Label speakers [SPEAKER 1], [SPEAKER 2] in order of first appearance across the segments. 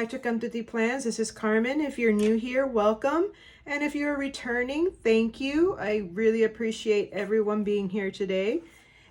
[SPEAKER 1] back to Come to the Plans. This is Carmen. If you're new here, welcome. And if you're returning, thank you. I really appreciate everyone being here today.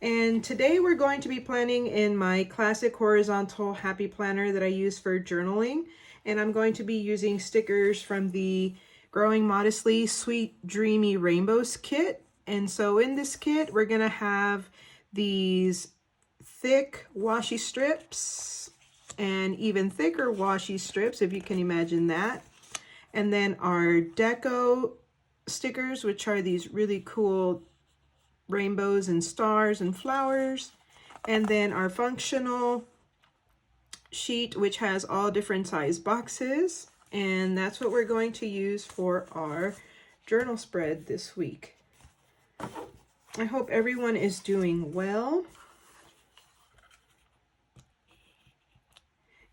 [SPEAKER 1] And today we're going to be planning in my classic horizontal happy planner that I use for journaling. And I'm going to be using stickers from the Growing Modestly Sweet Dreamy Rainbows kit. And so in this kit, we're going to have these thick washi strips and even thicker washi strips, if you can imagine that. And then our deco stickers, which are these really cool rainbows and stars and flowers. And then our functional sheet, which has all different size boxes. And that's what we're going to use for our journal spread this week. I hope everyone is doing well.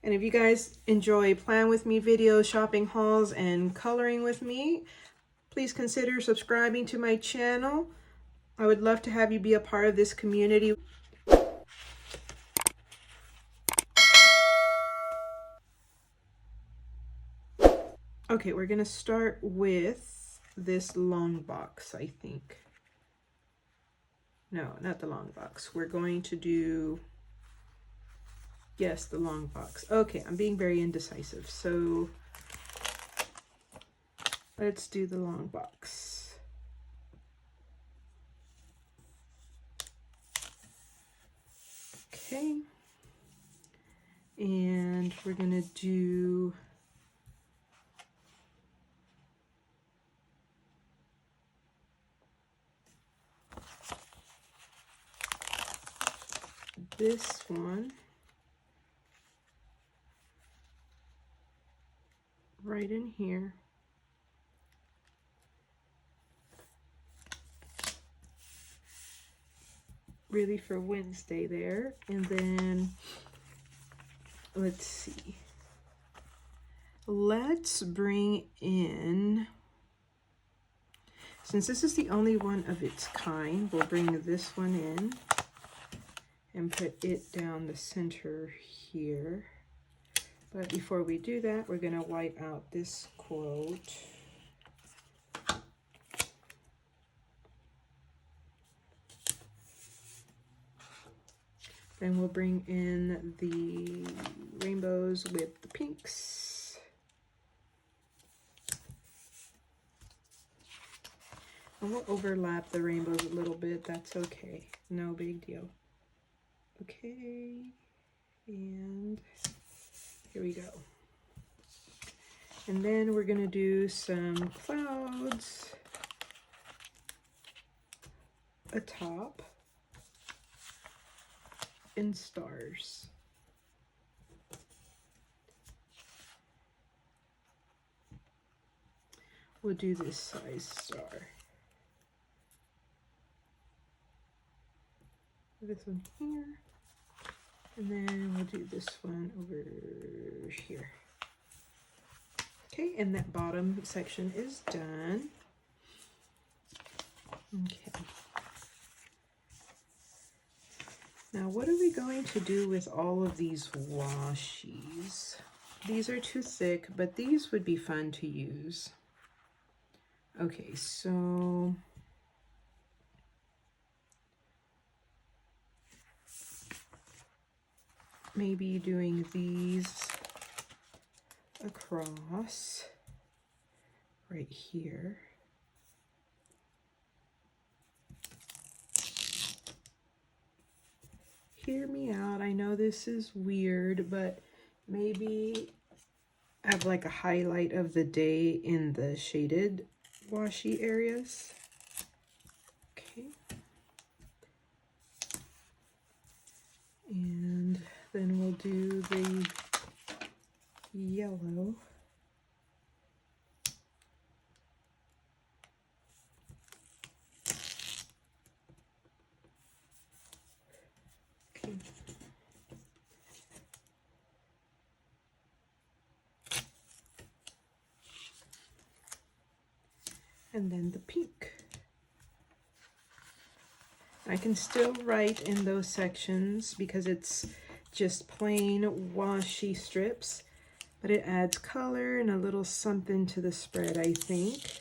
[SPEAKER 1] And if you guys enjoy plan with me videos, shopping hauls, and coloring with me, please consider subscribing to my channel. I would love to have you be a part of this community. Okay, we're gonna start with this long box, I think. No, not the long box. We're going to do, yes, the long box. Okay, I'm being very indecisive. So let's do the long box. Okay. And we're gonna do this one right in here. Really for Wednesday there. And then let's see. Let's bring in, since this is the only one of its kind, we'll bring this one in and put it down the center here. But before we do that, we're going to white out this quote. Then we'll bring in the rainbows with the pinks. And we'll overlap the rainbows a little bit. That's okay. No big deal. Okay. And here we go. And then we're going to do some clouds atop and stars. We'll do this size star. This one here. And then we'll do this one over here. Okay, and that bottom section is done. Okay. Now, what are we going to do with all of these washies? These are too thick, but these would be fun to use. Okay, so maybe doing these across right here. Hear me out. I know this is weird, but maybe have like a highlight of the day in the shaded washi areas. Okay. And then we'll do the yellow. Okay. And then the pink. I can still write in those sections because it's just plain washi strips, but it adds color and a little something to the spread, I think.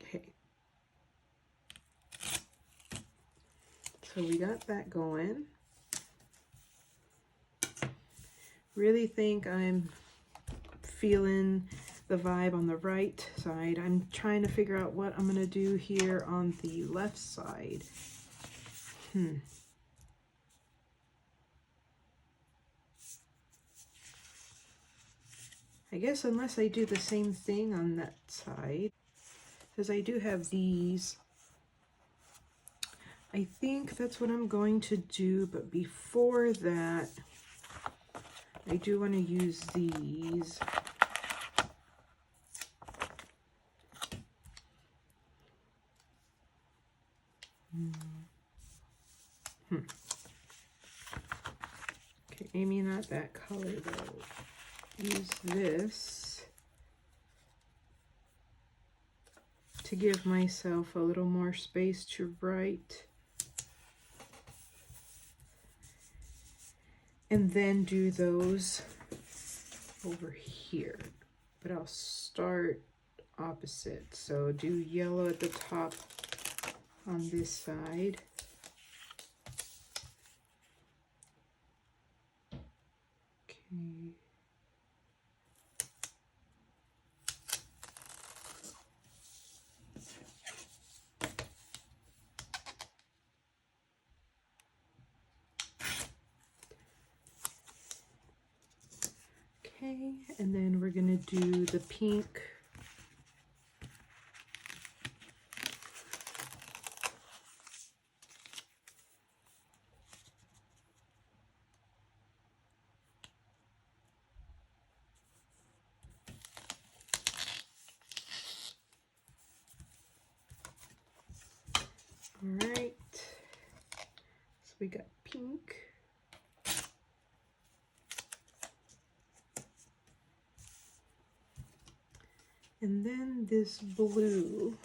[SPEAKER 1] Okay. So we got that going. Really think I'm feeling the vibe on the right side. I'm trying to figure out what I'm gonna do here on the left side. I guess unless I do the same thing on that side, because I do have these. I think that's what I'm going to do, but before that, I do want to use these. Okay, maybe not that color though. Use this to give myself a little more space to write. And then do those over here. But I'll start opposite. So do yellow at the top on this side. Okay. Okay, and then we're gonna do the pink. All right, so we got pink. And then this blue.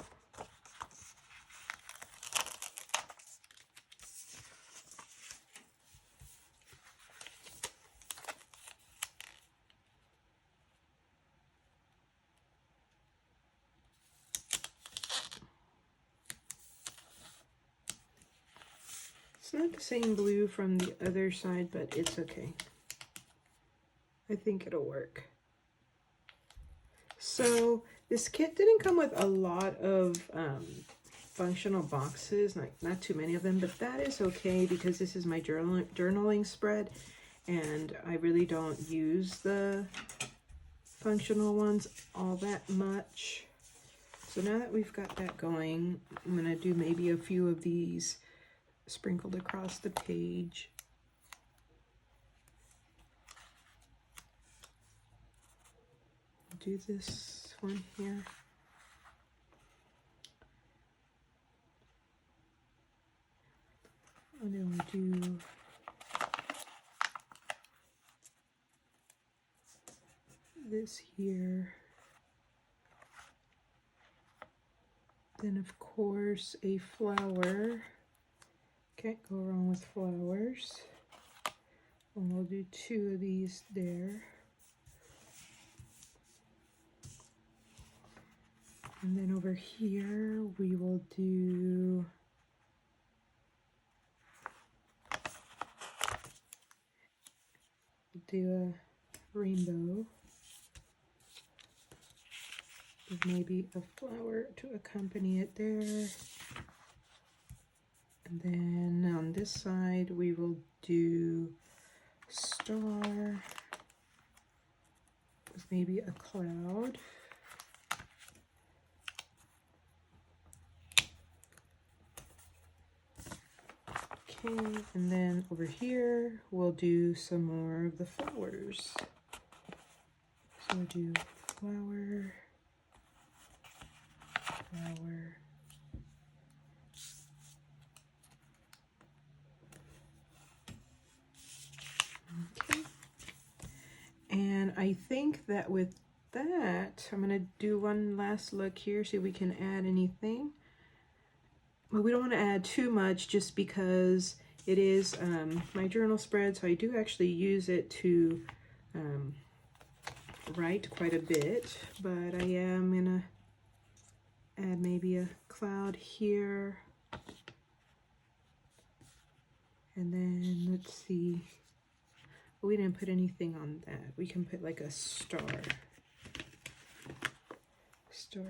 [SPEAKER 1] It's not the same blue from the other side, but it's okay. I think it'll work. So this kit didn't come with a lot of functional boxes, not too many of them, but that is okay because this is my journaling spread and I really don't use the functional ones all that much. So now that we've got that going, I'm gonna do maybe a few of these sprinkled across the page. Do this one here. And then we do this here. Then of course a flower. Can't go wrong with flowers. And we'll do 2 of these there. And then over here we will do a rainbow with maybe a flower to accompany it there. And then on this side we will do star with maybe a cloud. Okay, and then over here we'll do some more of the flowers. So we'll do flower, flower, okay. And I think that with that, I'm gonna do one last look here, see if we can add anything. But we don't want to add too much just because It is my journal spread, so I do actually use it to write quite a bit, but I am gonna add maybe a cloud here. And then let's see, we didn't put anything on that. We can put like a star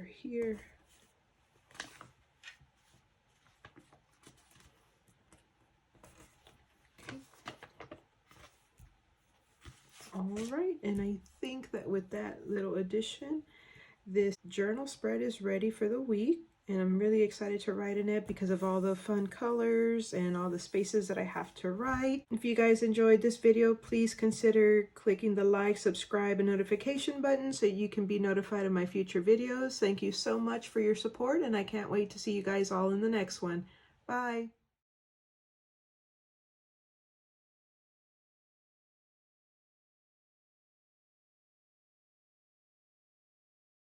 [SPEAKER 1] here. Okay. All right, and I think that with that little addition, this journal spread is ready for the week. And I'm really excited to write in it because of all the fun colors and all the spaces that I have to write. If you guys enjoyed this video, please consider clicking the like, subscribe, and notification button so you can be notified of my future videos. Thank you so much for your support, and I can't wait to see you guys all in the next one. Bye.